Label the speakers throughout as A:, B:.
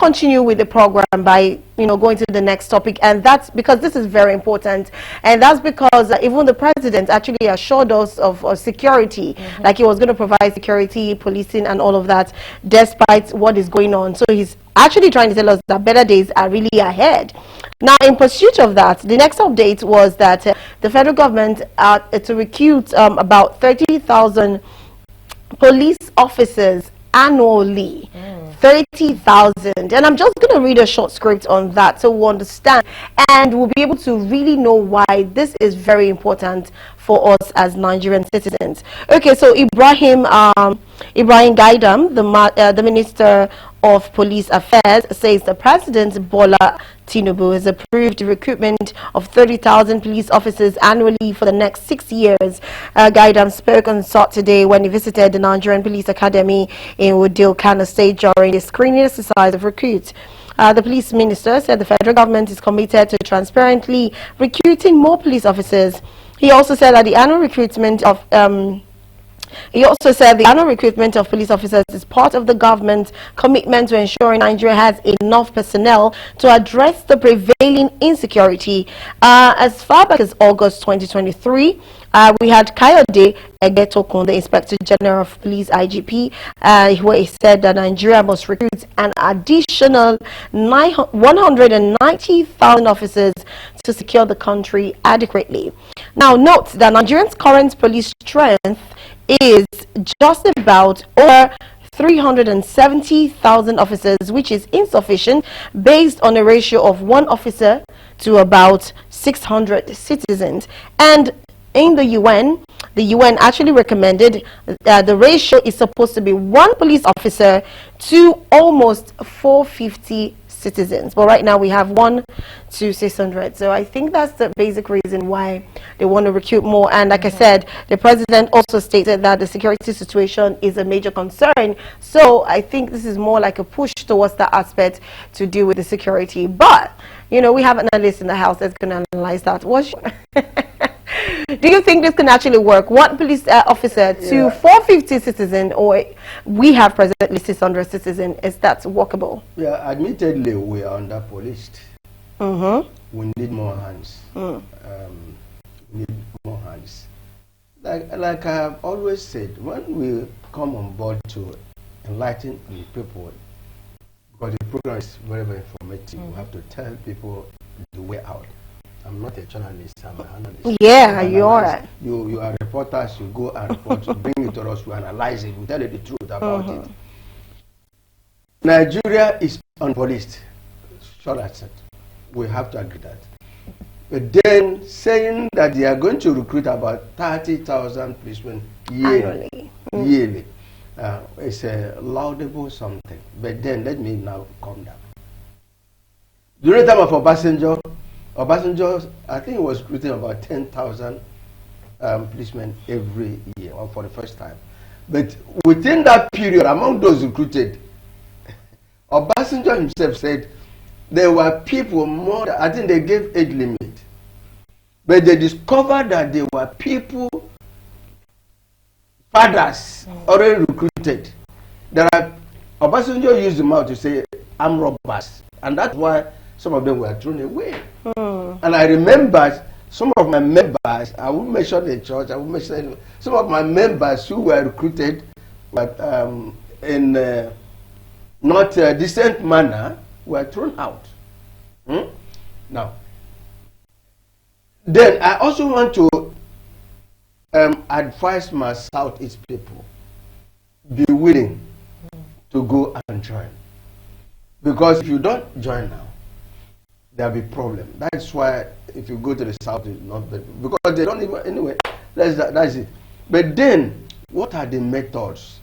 A: continue with the program by, going to the next topic, and that's because this is very important, and that's because even the president actually assured us of security, like he was going to provide security, policing, and all of that, despite what is going on. So he's actually trying to tell us that better days are really ahead. Now, in pursuit of that, the next update was that the federal government to recruit about 30,000 police officers annually. 30,000, and I'm just going to read a short script on that so we'll understand and we'll be able to really know why this is very important for us as Nigerian citizens. Okay, so Ibrahim Gaidam, the Minister of Police Affairs, says the President Bola Tinubu has approved the recruitment of 30,000 police officers annually for the next 6 years. Gaidam spoke on Saturday when he visited the Nigerian Police Academy in Wudil, Kano State during the screening exercise of recruits. The police minister said the federal government is committed to transparently recruiting more police officers. He also said that the annual recruitment of police officers is part of the government's commitment to ensuring Nigeria has enough personnel to address the prevailing insecurity. As far back as August 2023, we had Kayode Egetokun, the Inspector General of Police (IGP), where he said that Nigeria must recruit an additional 190,000 officers to secure the country adequately. Now, note that Nigeria's current police strength is just about over 370,000 officers, which is insufficient based on a ratio of 1 officer to about 600 citizens. And in the UN actually recommended the ratio is supposed to be 1 police officer to almost 450 citizens, but right now we have 1 to 600. So I think that's the basic reason why they want to recruit more. And like I said, the president also stated that the security situation is a major concern. So I think this is more like a push towards that aspect to deal with the security. But we have an analyst in the house that's going to analyze that. Do you think this can actually work? 1 police officer to 450 citizens, or we have presently 600 citizens? Is that workable? Yeah,
B: admittedly, we are under-policed. We need more hands. We need more hands. Like I have always said, when we come on board to enlighten the people, because the program is very, very informative, we have to tell people the way out. I'm not a journalist, I'm an analyst.
A: Yeah, you are.
B: You are reporters, you go and report, you bring it to us, we analyze it, we tell you the truth about it. Nigeria is unpoliced. Sure, that's it. We have to agree that. But then saying that they are going to recruit about 30,000 policemen yearly, it's a laudable something. But then let me now calm down. During the time of Obasanjo, I think it was recruiting about 10,000 policemen every year, or for the first time. But within that period, among those recruited, Obasanjo himself said there were people more, I think they gave age limit, but they discovered that there were people, fathers, already recruited. Obasanjo used them out to say, armed robbers, and that's why some of them were thrown away. And I remember some of my members, I won't mention the church, I won't mention some of my members who were recruited, but in not a decent manner, were thrown out. Now, then I also want to advise my Southeast people, be willing to go and join. Because if you don't join now, there'll be problem. That's why if you go to the South, it's not better. Because they don't even, anyway, that's it. But then, what are the methods?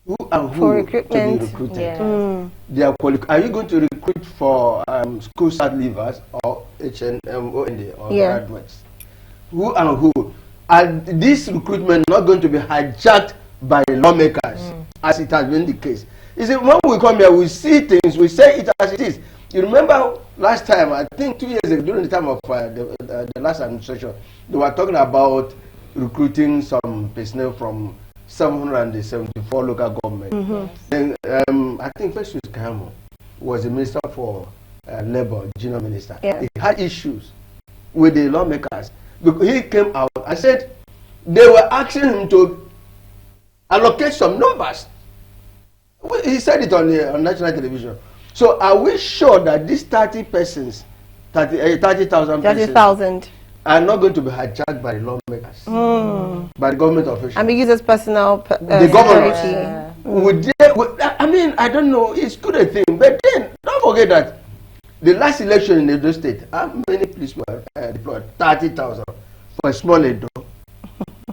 B: Who and who to be recruited? Yeah. They are you going to recruit for school start leavers or HND or graduates? Who and who? And this recruitment not going to be hijacked by lawmakers, as it has been the case. You see, when we come here, we see things, we say it as it is. You remember last time, I think 2 years ago, during the time of the last administration, they were talking about recruiting some personnel from 774 local governments. Then I think first was Kamo. was the Minister for Labor, Junior Minister.
A: Yeah.
B: He had issues with the lawmakers because he came out and said they were asking him to allocate some numbers. He said it on national television. So are we sure that these 30 persons, 30,000 persons, are not going to be hijacked by the lawmakers, by the government officials?
A: And be used as personal
B: the governors.
A: security.
B: I mean, I don't know, it's good a thing, but then don't forget that the last election in Edo State, how many police were deployed? 30,000 for a small Edo.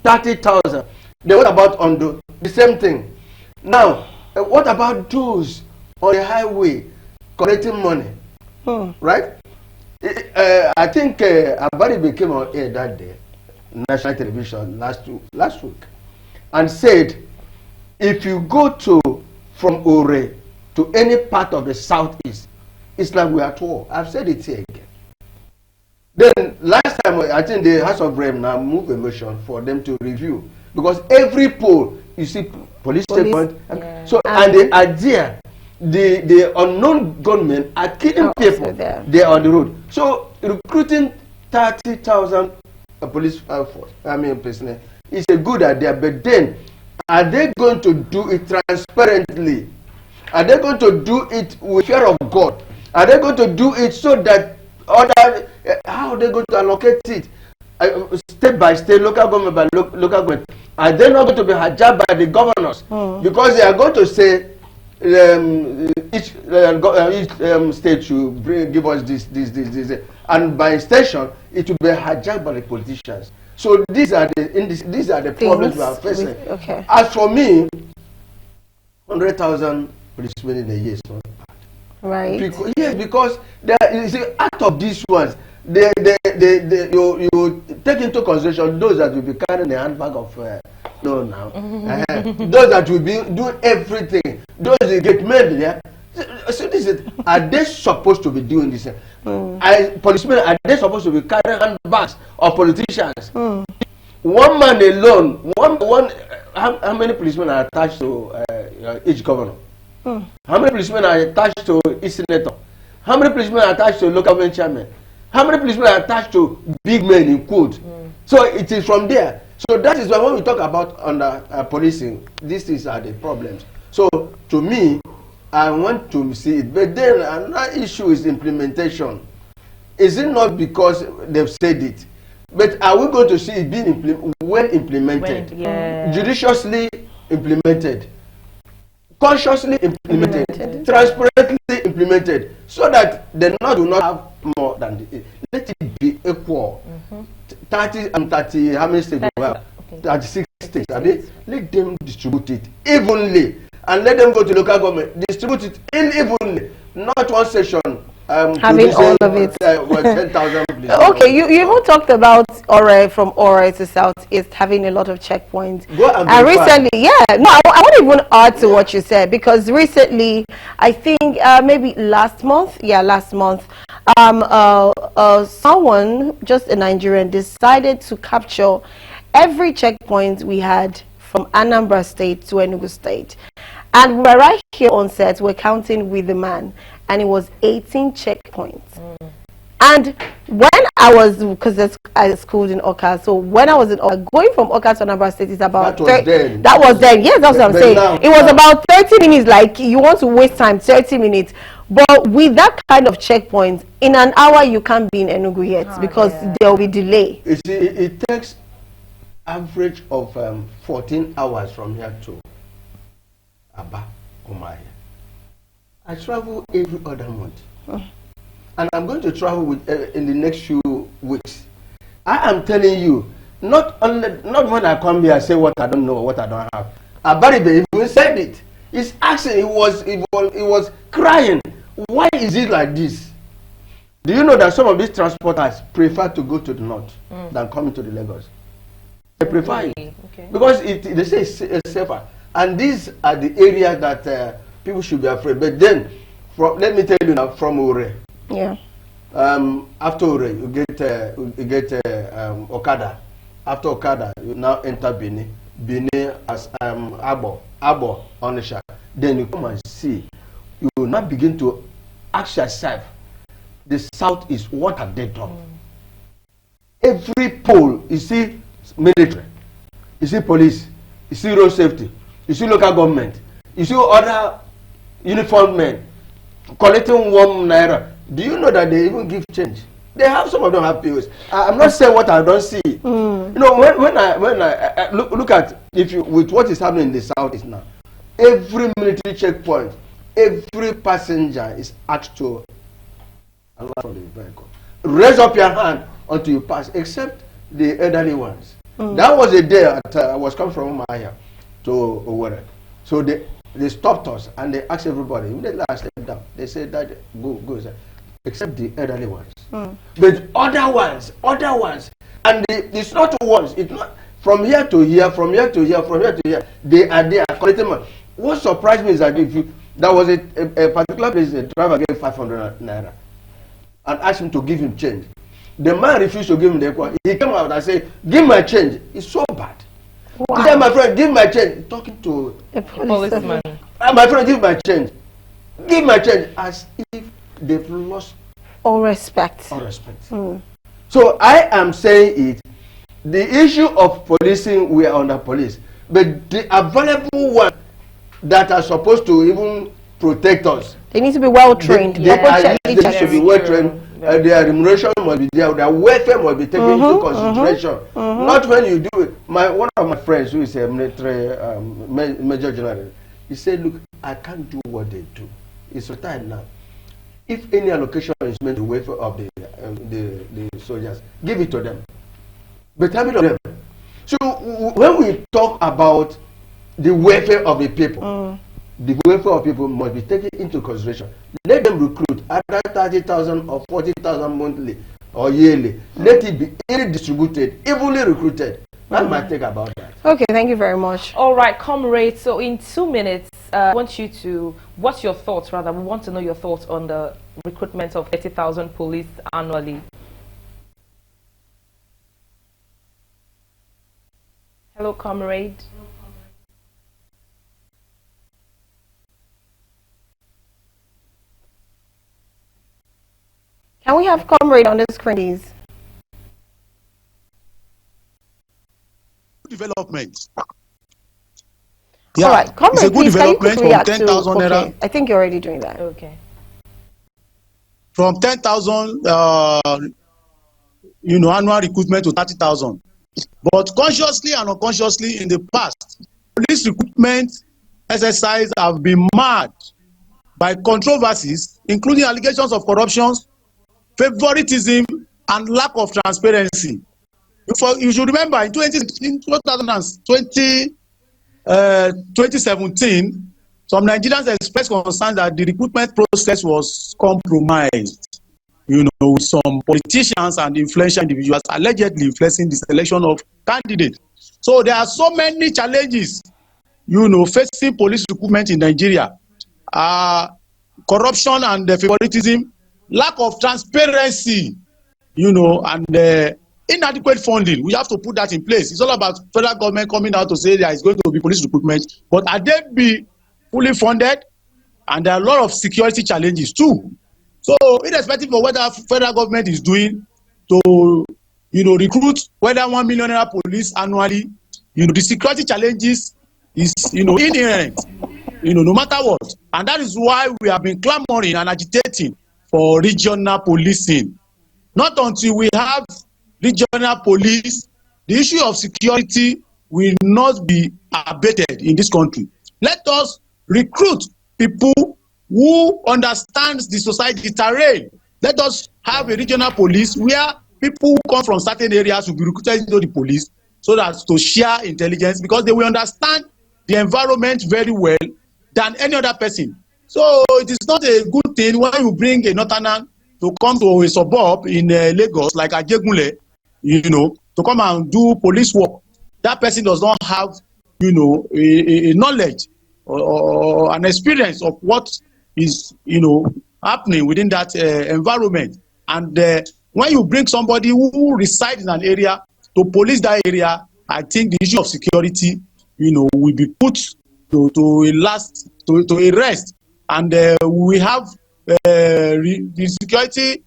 B: 30,000. Then what about Ondo? The same thing. Now, what about those on the highway collecting money? Right? I think Abaribe came on air that day, national television last week, and said, if you go from Ore to any part of the southeast, it's like we're at war. I've said it here again. Then last time, I think the House of Rem now moved a motion for them to review, because every poll you see police checkpoint.
A: Yeah.
B: So and the idea, the unknown gunmen are killing people. They're on the road. So recruiting 30,000 police force, personnel, is a good idea. But then, are they going to do it transparently? Are they going to do it with fear of God? Are they going to do it so that other? How are they going to allocate it? State by state, local government by local government. Are they not going to be hijacked by the governors? Because they are going to say each state should give us this, and by extension, it will be hijacked by the politicians. So these are the problems we are facing.
A: Okay.
B: As for me, 100,000 policemen in a year is not bad.
A: Right.
B: Because you see, out of these ones, you take into consideration those that will be carrying a handbag of those that will be doing everything, those that get made there. So this is, are they supposed to be doing this? Policemen, are they supposed to be carrying handbags of politicians? One man alone, how many policemen are attached to each governor? How many policemen are attached to each senator? How many policemen are attached to local government chairman? How many policemen are attached to big men in quote? So it is from there. So that is why when we talk about under policing, these are the problems. So to me, I want to see it. But then another issue is implementation. Is it not because they've said it? But are we going to see it being well implemented? Judiciously implemented? Consciously implemented? Transparently implemented? So that the North will not have more than let it be equal. 30 and 30, how many states do we have? 36 states. Let them distribute it evenly. And let them go to local government, distribute it evenly, not one session.
A: Having all of it.
B: 10,000.
A: Okay, you even talked about from Ore to Southeast having a lot of checkpoints. And recently, I want to even add to what you said, because recently, I think maybe last month, someone, just a Nigerian, decided to capture every checkpoint we had from Anambra State to Enugu State. And we're right here on set, we're counting with the man, and it was 18 checkpoints. And when I was, because I schooled in Oka, so when I was in Oka, going from Oka to Anambra State is about that was then, yes, that's what I'm saying. It was about 30 minutes, like you want to waste time, 30 minutes. But with that kind of checkpoint, in an hour you can't be in Enugu yet, because there will be delay.
B: You see, it takes average of 14 hours from here to Aba, Umaya. I travel every other month. And I'm going to travel in the next few weeks. I am telling you, not when I come here and say what I don't know, what I don't have. Abaribe even said it. He's asking, he was crying. Why is it like this? Do you know that some of these transporters prefer to go to the north than coming to the Lagos? They prefer it. Because they say it's safer. And these are the areas that people should be afraid. But then, let me tell you now, from Ore. After Ore, you get Okada. After Okada, you now enter Benin. Benin as Abo, Onisha. Then you come and see. You will not begin to ask yourself, the South is, what have they done? Every poll, you see military, you see police, you see road safety, you see local government, you see other uniformed men collecting 1 naira. Do you know that they even give change? They have, some of them have POS. I'm not saying what I don't see. You know, when I look at, if you, with what is happening in the South is now, every military checkpoint, every passenger is asked to allow from the vehicle. Raise up your hand until you pass, except the elderly ones. That was a day I was coming from Umaya to Owerri. So they stopped us and they asked everybody. Immediately I stepped down. They said that go, except the elderly ones. But other ones, and it's not once. It's not from here to here, from here to here, from here to here. They are collecting money. What surprised me is that there was a particular place, the driver gave 500 naira and asked him to give him change. The man refused to give him the equal. He came out and said, "Give my change." It's so bad. Wow. He said, "My friend, give my change." Talking to
A: a policeman.
B: My friend, give my change. Give my change, as if they've lost
A: all respect.
B: All respect. So I am saying it. The issue of policing, we are under police, but the available ones that are supposed to even protect us,
A: they need to be well trained.
B: They should be well trained. Their remuneration must be there. Their welfare must be taken into consideration. Not when you do it. One of my friends, who is a military major general, he said, "Look, I can't do what they do. He's retired now. If any allocation is meant to the welfare of the soldiers, give it to them. But have it on them." So when we talk about the welfare of the people, the welfare of people must be taken into consideration. Let them recruit either 30,000 or 40,000 monthly or yearly. Let it be evenly distributed, evenly recruited. That's my take about that.
A: Okay, thank you very much.
C: All right, comrade. So in 2 minutes, I want you to, what's your thoughts, rather? We want to know your thoughts on the recruitment of 30,000 police annually. Hello, comrade.
A: Can we have comrade on the screen, please?
D: Development.
A: Yeah, all right, comrade,
D: it's a good
A: please,
D: development from 10,000 naira.
A: Okay, I think you're already doing that.
C: Okay.
D: From 10,000, annual recruitment to 30,000. But consciously and unconsciously in the past, police recruitment exercises have been marred by controversies, including allegations of corruption, favoritism, and lack of transparency. You should remember in 2017, some Nigerians expressed concern that the recruitment process was compromised, with some politicians and influential individuals allegedly influencing the selection of candidates. So there are so many challenges, facing police recruitment in Nigeria. Corruption and favoritism, lack of transparency, and inadequate funding. We have to put that in place. It's all about federal government coming out to say there is going to be police recruitment, but are they be fully funded? And there are a lot of security challenges too. So irrespective of whether federal government is doing to, recruit whether 1 million naira police annually, the security challenges is, inherent, no matter what. And that is why we have been clamoring and agitating for regional policing. Not until we have regional police, the issue of security will not be abated in this country. Let us recruit people who understand the society terrain. Let us have a regional police where people who come from certain areas will be recruited into the police so that to share intelligence, because they will understand the environment very well than any other person. So it is not a good thing when you bring a northerner to come to a suburb in Lagos like Ajegunle, to come and do police work. That person does not have, a knowledge or an experience of what is, happening within that environment. And when you bring somebody who resides in an area to police that area, I think the issue of security, will be put to a rest. And we have the security,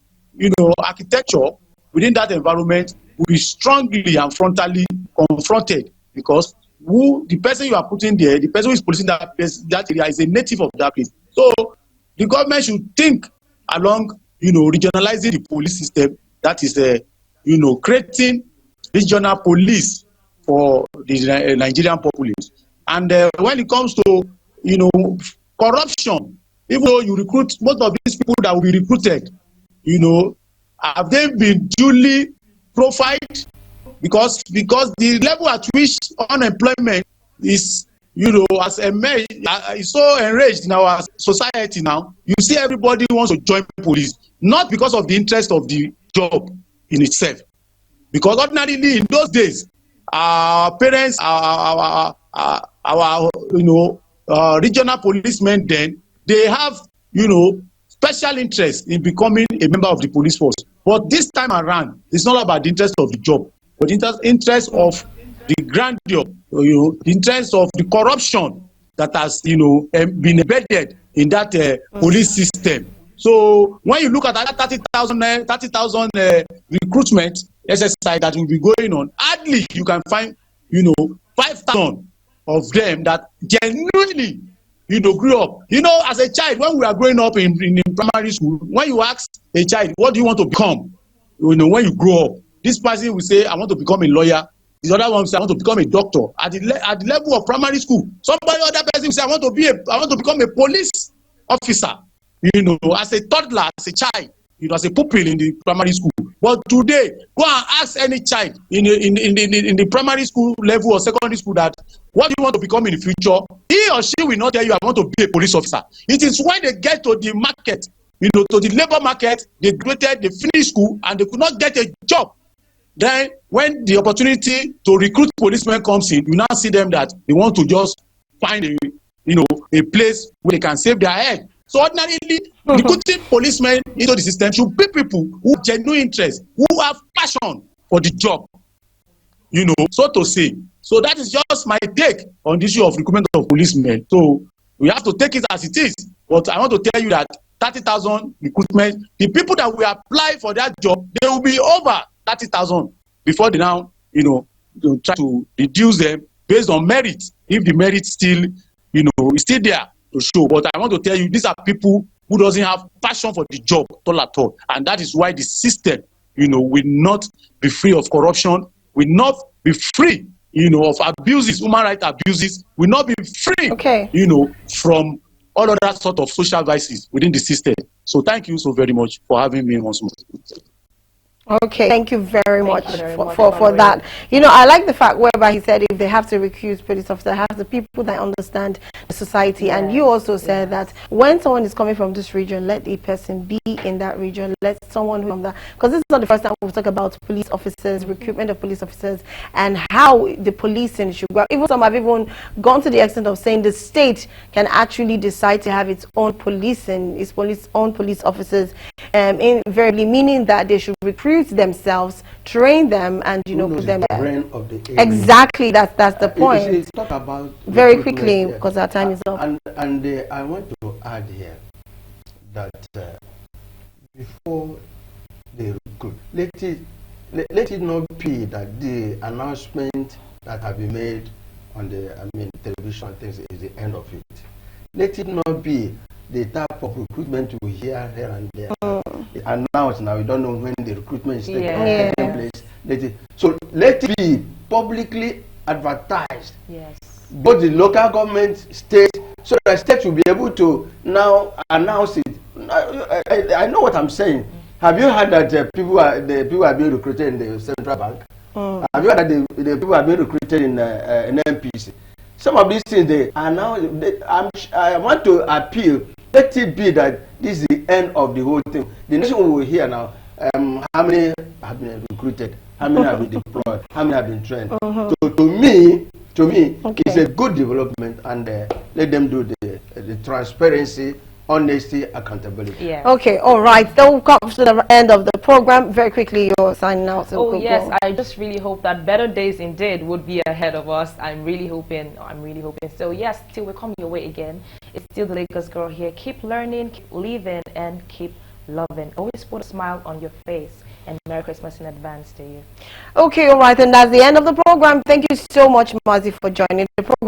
D: architecture within that environment will be strongly and frontally confronted, because the person you are putting there, the person who is policing that place, that area, is a native of that place. So the government should think along, regionalizing the police system. That is, creating regional police for the Nigerian populace. And when it comes to, corruption, even though you recruit, most of these people that will be recruited, have they been duly profiled? Because the level at which unemployment is, as is so enraged in our society now, you see everybody wants to join police, not because of the interest of the job in itself. Because ordinarily in those days, our parents, our regional policemen then, they have, special interest in becoming a member of the police force. But this time around, it's not about the interest of the job, but the interest of the grandeur, the interest of the corruption that has, been embedded in that police system. So when you look at that 30,000 recruitment exercise that will be going on, hardly you can find, 5,000 of them that genuinely, grew up. As a child, when we are growing up in primary school, when you ask a child, what do you want to become? When you grow up, this person will say, I want to become a lawyer. The other one will say, I want to become a doctor. At the level of primary school, other person will say, I want to become a police officer. As a toddler, as a child, as a pupil in the primary school. But today, go and ask any child in the primary school level or secondary school that, what do you want to become in the future? He or she will not tell you, I want to be a police officer. It is when they get to the market, to the labor market, they finish school and they could not get a job. Then when the opportunity to recruit policemen comes in, you now see them that they want to just find a place where they can save their head. So ordinarily, recruiting policemen into the system should be people who have genuine interest, who have passion for the job, so to say. So that is just my take on the issue of recruitment of policemen. So we have to take it as it is. But I want to tell you that 30,000 recruitment, the people that will apply for that job, they will be over 30,000 before they now, try to reduce them based on merit. If the merit still, is still there to show. But I want to tell you, these are people who doesn't have passion for the job at all. And that is why the system, will not be free of corruption, will not be free, of abuses, human rights abuses, will not be free, from all other sort of social vices within the system. So thank you so very much for having me once more.
A: Okay, thank you very much for that. I like the fact whereby he said if they have to recruit police officers, have the people that understand the society. Yes. And you also said that when someone is coming from this region, let the person be in that region. Let someone who from that, because this is not the first time we'll talk about police officers, recruitment of police officers, and how the policing should go. Even some have even gone to the extent of saying the state can actually decide to have its own policing, its own police officers, invariably meaning that they should recruit themselves, train them, and put them there. Exactly, that's the point.
B: Talk about
A: very quickly because our time is up.
B: And I want to add here that before they recruit, let it not be that the announcement that have been made on the television things is the end of it. Let it not be the type of recruitment we hear here and there. Announced now, we don't know when the recruitment is taking place. So let it be publicly advertised. Yes. Both the local government, state, so that state will be able to now announce it. I know what I'm saying. Have you heard that the people are being recruited in the central bank? Have you heard that the people are being recruited in NPC? Some of these things they are now. I want to appeal. Let it be that this is the end of the whole thing. The nation will hear now. How many have been recruited? How many have been deployed? How many have been trained? So to me, it's a good development, and let them do the transparency, honesty, accountability.
A: Yeah. Okay, all right. That will come to the end of the program. Very quickly, you're signing out. So
C: yes, I just really hope that better days indeed would be ahead of us. I'm really hoping. So yes, till we come your way again. It's still the Lagos girl here. Keep learning, keep living, and keep loving. Always put a smile on your face. And Merry Christmas in advance to you.
A: Okay, all right, and that's the end of the program. Thank you so much, Mazi, for joining the program.